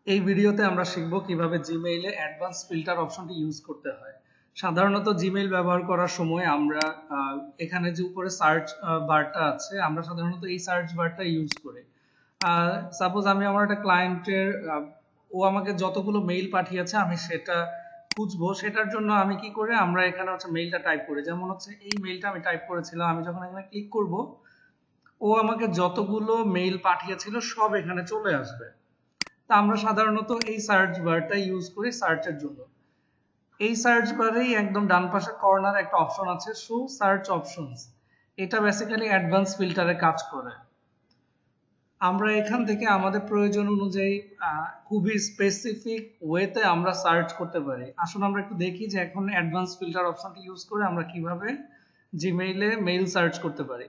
এই ভিডিওতে আমরা শিখব কিভাবে জিমেইলে অ্যাডভান্স ফিল্টার অপশনটি ইউজ করতে হয়। সাধারণত জিমেইল ব্যবহার করার সময় আমরা এখানে যে উপরে সার্চ বারটা আছে, আমরা সাধারণত এই সার্চ বারটা ইউজ করি। সাপোজ আমি আমার একটা ক্লায়েন্টের ও আমাকে যতগুলো মেইল পাঠিয়েছে আমি সেটা খুঁজবো, সেটার জন্য আমি কি করে আমরা এখানে হচ্ছে মেইলটা টাইপ করি। যেমন হচ্ছে এই মেইলটা আমি টাইপ করেছিলাম, আমি যখন এখানে ক্লিক করব ও আমাকে যতগুলো মেইল পাঠিয়েছিল সব এখানে চলে আসবে। তা আমরা সাধারণত এই সার্চ বারটা ইউজ করি সার্চের জন্য। এই সার্চ বারেই একদম ডান পাশে কর্নার একটা অপশন আছে শো সার্চ অপশনস। এটা বেসিক্যালি অ্যাডভান্স ফিল্টারে কাজ করে। আমরা এখান থেকে আমাদের প্রয়োজন অনুযায়ী খুবই স্পেসিফিক ওয়েতে আমরা সার্চ করতে পারি। আসলে আমরা একটু দেখি যে এখন অ্যাডভান্স ফিল্টার অপশনটি ইউজ করে আমরা কিভাবে জিমেইলে মেইল সার্চ করতে পারি।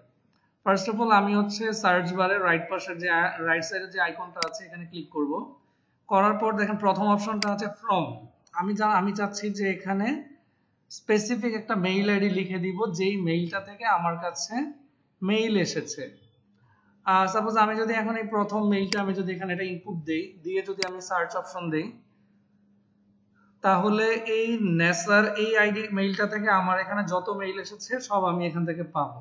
ফার্স্ট অফ অল আমি হচ্ছে সার্চ বারে রাইট পাশের যে রাইট সাইডে যে আইকনটা আছে এখানে ক্লিক করব। করার পর দেখেন প্রথম অপশনটা আছে ফ্রম। আমি চাচ্ছি যে এখানে স্পেসিফিক একটা মেইল আইডি লিখে দিব যেই মেইলটা থেকে আমার কাছে মেইল এসেছে। সাপোজ আমি যদি এখন এই প্রথম মেইলটা আমি যদি এখানে এটা ইনপুট দেই, দিয়ে যদি আমি সার্চ অপশন দেই, তাহলে এই নেসার এই আইডি মেইলটা থেকে আমার এখানে যত মেইল এসেছে সব আমি এখান থেকে পাবো।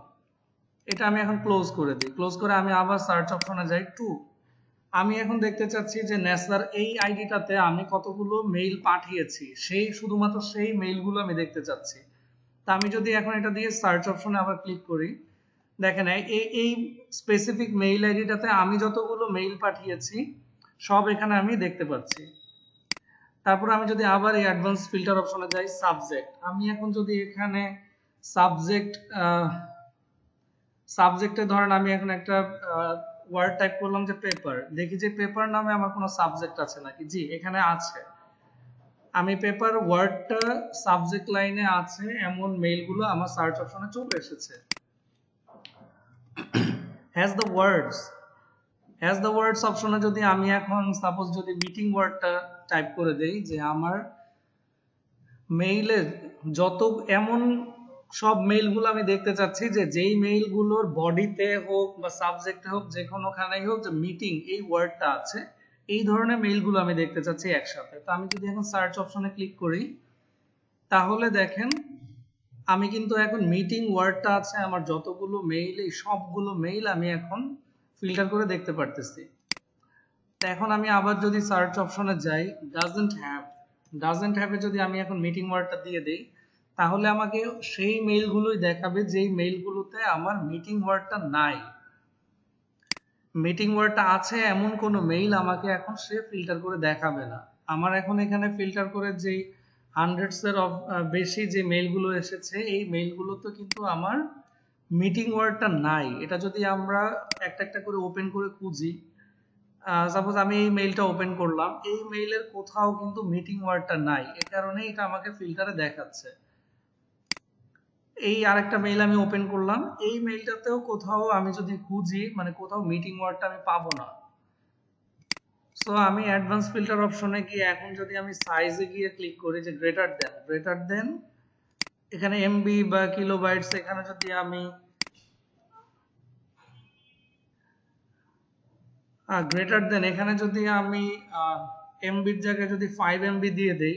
এটা আমি এখন ক্লোজ করে দিই। ক্লোজ করে আমি আবার সার্চ অপশনে যাই টু। আমি এখন দেখতে চাচ্ছি যে নেসার এই আইডিটাতে আমি কতগুলো মেইল পাঠিয়েছি, শুধুমাত্র সেই মেইলগুলো আমি দেখতে চাচ্ছি। তা আমি যদি এখন এটা দিয়ে সার্চ অপশনে আবার ক্লিক করি, দেখেন এই স্পেসিফিক মেইল আইডিটাতে আমি যতগুলো মেইল পাঠিয়েছি সব এখানে আমি দেখতে পাচ্ছি। তারপর আমি যদি আবার এই অ্যাডভান্স ফিল্টার অপশনে যাই সাবজেক্ট, আমি এখন যদি এখানে সাবজেক্টে ধরেন আমি এখন একটা ওয়ার্ড টাইপ করলাম যে পেপার, দেখি যে পেপার নামে আমার কোনো সাবজেক্ট আছে নাকি। জি, এখানে আছে। আমি পেপার ওয়ার্ডটা সাবজেক্ট লাইনে আছে এমন মেইলগুলো আমার সার্চ অপশনে চলে এসেছে। হ্যাজ দ্য ওয়ার্ডস অপশনে যদি আমি এখন সাপোজ যদি মিটিং ওয়ার্ডটা টাইপ করে দেই যে আমার মেইলে যত এমন সব মেইলগুলো আমি দেখতে চাচ্ছি যে যেই মেইলগুলোর বডিতে হোক বা সাবজেক্টে হোক যে কোনোখানেই হোক যে মিটিং এই ওয়ার্ডটা আছে, এই ধরনের মেইলগুলো আমি দেখতে চাচ্ছি একসাথে। তো আমি যদি এখন সার্চ অপশনে ক্লিক করি, তাহলে দেখেন আমি কিন্তু এখন মিটিং ওয়ার্ডটা আছে আমার যতগুলো মেইল, এই সবগুলো মেইল আমি এখন ফিল্টার করে দেখতে পারতেছি। তো এখন আমি আবার যদি সার্চ অপশনে যাই ডাজন্ট হ্যাভ এ যদি আমি এখন মিটিং ওয়ার্ডটা দিয়ে দেই, তাহলে আমাকে সেই মেইলগুলোই দেখাবে যেই মেইলগুলোতে আমার মিটিং ওয়ার্ডটা নাই। মিটিং ওয়ার্ডটা আছে এমন কোনো মেইল আমাকে এখন সে ফিল্টার করে দেখাবে না। আমার এখন এখানে ফিল্টার করে যেই হান্ড্রেডস এর বেশি যে মেইলগুলো এসেছে এই মেইলগুলোতে কিন্তু আমার মিটিং ওয়ার্ডটা নাই। এটা যদি আমরা একটা একটা করে ওপেন করে খুঁজি, সাপোজ আমি এই মেইলটা ওপেন করলাম, এই মেইলের কোথাও কিন্তু মিটিং ওয়ার্ডটা নাই, এই কারণে এটা আমাকে ফিল্টারে দেখাচ্ছে। এই আরেকটা মেইল আমি ওপেন করলাম, এই মেইলটাতেও কোথাও আমি যদি খুঁজি মানে কোথাও মিটিং ওয়ার্ডটা আমি পাবো না। সো আমি অ্যাডভান্স ফিল্টার অপশনে গিয়ে এখন যদি আমি সাইজে গিয়ে ক্লিক করি যে গ্রেটার দেন এখানে এমবি বা কিলোবাইটস, এখানে যদি আমি গ্রেটার দেন এখানে যদি আমি এমবির জায়গায় যদি 5 এমবি দিয়ে দেই,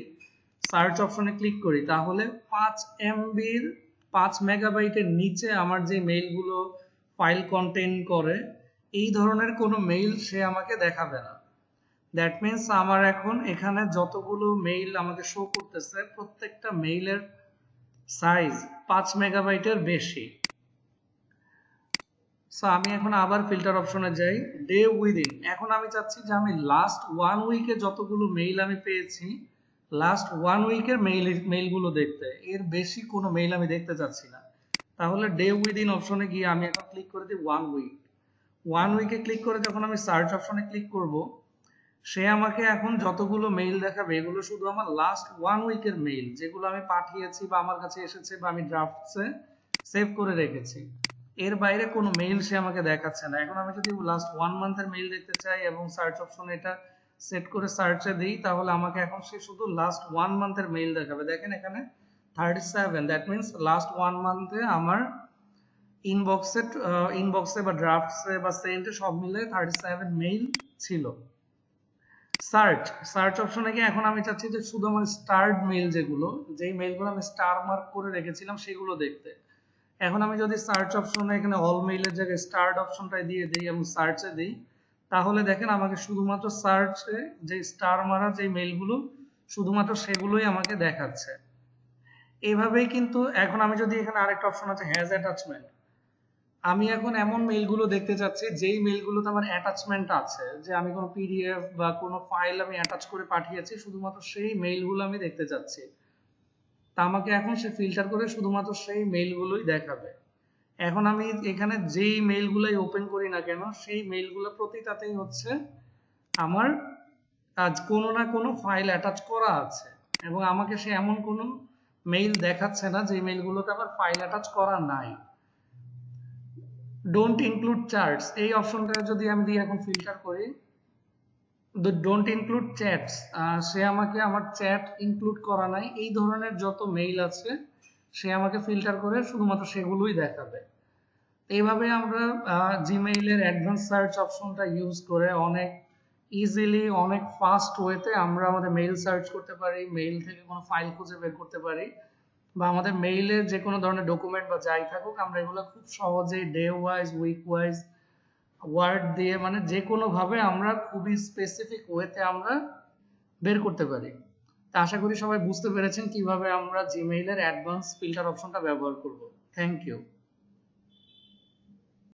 সার্চ অপশনে ক্লিক করি, তাহলে 5 মেগাবাইটের নিচে আমার যে মেইলগুলো ফাইল কন্টেইন করে এই ধরনের কোনো মেইল সে আমাকে দেখাবে না। দ্যাট মিনস আমার এখন এখানে যতগুলো মেইল আমাকে শো করতেছে প্রত্যেকটা মেইলের সাইজ 5 মেগাবাইটের বেশি। সো আমি এখন আবার ফিল্টার অপশনে যাই ডে উইদিন। এখন আমি চাচ্ছি যে আমি লাস্ট 1 উইকে যতগুলো মেইল আমি পেয়েছি লাস্ট 1 উইকের মেইলগুলো দেখতে, এর বেশি কোনো মেইল আমি দেখতে চাচ্ছি না। তাহলে ডে উইদিন অপশনে গিয়ে আমি এখন ক্লিক করে দিই 1 উইক। 1 উইকে ক্লিক করে যখন আমি সার্চ অপশনে ক্লিক করব, সে আমাকে এখন যতগুলো মেইল দেখাবে এগুলো শুধু আমার লাস্ট 1 উইকের মেইল, যেগুলো আমি পাঠিয়েছি বা আমার কাছে এসেছে বা আমি ড্রাফটসে সেভ করে রেখেছি। এর বাইরে কোনো মেইল সে আমাকে দেখাচ্ছে না। এখন আমি যদি লাস্ট 1 মান্থের মেইল দেখতে চাই এবং সার্চ অপশনে এটা সেট করে সার্চে দিই, তাহলে আমাকে এখন সে শুধু লাস্ট 1 মান্থের মেইল দেখাবে। দেখেন এখানে 37, দ্যাট মিনস লাস্ট 1 মান্থে আমার ইনবক্সে বা ড্রাফটসে বা সেন্টে সব মিলে 37 মেইল ছিল। সার্চ সার্চ অপশনে গিয়ে এখন আমি চাচ্ছি যে শুধু আমার স্টার্ড মেইল যেগুলো, যেই মেইলগুলো আমি স্টার মার্ক করে রেখেছিলাম সেগুলো দেখতে। এখন আমি যদি সার্চ অপশনে এখানে অল মেইলের জায়গায় স্টার্ট অপশনটাই দিয়ে দিই এবং সার্চে দিই, তাহলে দেখেন আমাকে শুধুমাত্র সার্চে যে স্টার মারা যে মেইলগুলো শুধুমাত্র সেগুলোই আমাকে দেখাচ্ছে। এইভাবেই কিন্তু এখন আমি যদি এখানে আরেকটা অপশন আছে হ্যাজ অ্যাটাচমেন্ট, আমি এখন এমন মেইলগুলো দেখতে চাচ্ছি যেই মেইলগুলোতে আমার অ্যাটাচমেন্ট আছে, যে আমি কোনো পিডিএফ বা কোনো ফাইল আমি অ্যাটাচ করে পাঠিয়েছি, শুধুমাত্র সেই মেইলগুলো আমি দেখতে চাচ্ছি। তা আমাকে এখন সে ফিল্টার করে শুধুমাত্র সেই মেইলগুলোই দেখাবে। এখন আমি এখানে যেই মেইলগুলোই ওপেন করি না কেন, সেই মেইলগুলো প্রতিটাতেই হচ্ছে আমার আজ কোনো না কোনো ফাইল অ্যাটাচ করা আছে, এবং আমাকে সে এমন কোনো মেইল দেখাচ্ছে না যে মেইলগুলোতে আমার ফাইল অ্যাটাচ করা নাই। ডোন্ট ইনক্লুড চার্টস এই অপশনটা যদি আমি দিয়ে এখন ফিল্টার করি, ডোন্ট ইনক্লুড চ্যাটস, সে আমাকে আমার চ্যাট ইনক্লুড করা নাই, এই ধরনের যত মেইল আছে সে আমাকে ফিল্টার করে শুধুমাত্র সেগুলোই দেখাবে। এইভাবে আমরা জিমেইলের অ্যাডভান্স সার্চ অপশনটা ইউজ করে অনেক ইজিলি অনেক ফাস্ট ওয়েতে আমরা আমাদের মেইল সার্চ করতে পারি, মেইল থেকে কোনো ফাইল খুঁজে বের করতে পারি, বা আমাদের মেইলে যে কোনো ধরনের ডকুমেন্ট বা যাই থাকুক আমরা এগুলো খুব সহজেই day wise week wise word দিয়ে মানে যে কোনো ভাবে আমরা খুবই স্পেসিফিক ওয়েতে আমরা বের করতে পারি। তা আশা করি সবাই বুঝতে পেরেছেন কিভাবে আমরা জিমেইলের অ্যাডভান্স ফিল্টার অপশনটা ব্যবহার করব। Thank you.